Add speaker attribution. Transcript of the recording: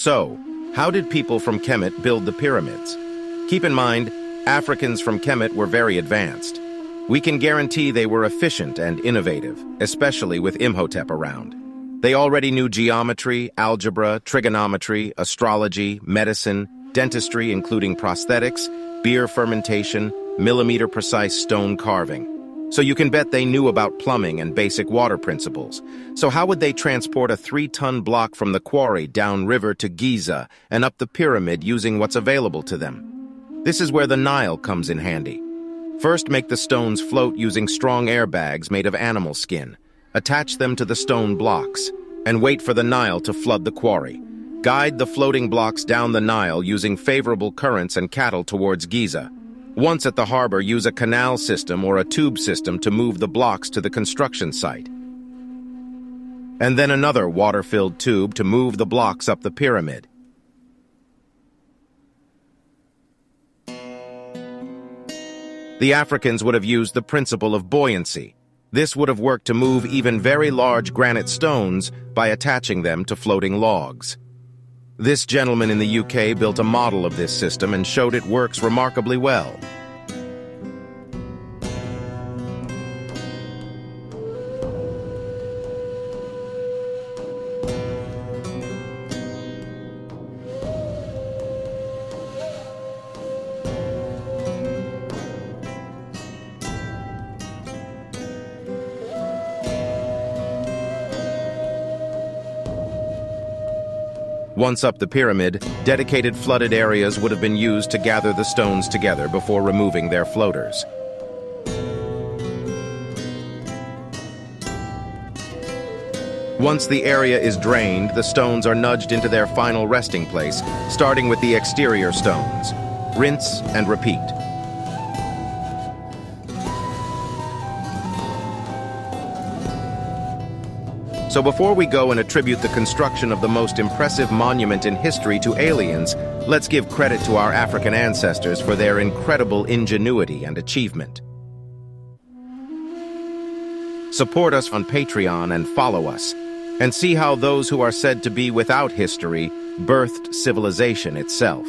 Speaker 1: So, how did people from Kemet build the pyramids? Keep in mind, Africans from Kemet were very advanced. We can guarantee they were efficient and innovative, especially with Imhotep around. They already knew geometry, algebra, trigonometry, astrology, medicine, dentistry including prosthetics, beer fermentation, millimeter-precise stone carving. So you can bet they knew about plumbing and basic water principles. So how would they transport a 3-ton block from the quarry downriver to Giza and up the pyramid using what's available to them? This is where the Nile comes in handy. First, make the stones float using strong airbags made of animal skin. Attach them to the stone blocks, and wait for the Nile to flood the quarry. Guide the floating blocks down the Nile using favorable currents and cattle towards Giza. Once at the harbor, use a canal system or a tube system to move the blocks to the construction site. And then another water-filled tube to move the blocks up the pyramid. The Africans would have used the principle of buoyancy. This would have worked to move even very large granite stones by attaching them to floating logs. This gentleman in the UK built a model of this system and showed it works remarkably well. Once up the pyramid, dedicated flooded areas would have been used to gather the stones together before removing their floaters. Once the area is drained, the stones are nudged into their final resting place, starting with the exterior stones. Rinse and repeat. So before we go and attribute the construction of the most impressive monument in history to aliens, let's give credit to our African ancestors for their incredible ingenuity and achievement. Support us on Patreon and follow us, and see how those who are said to be without history birthed civilization itself.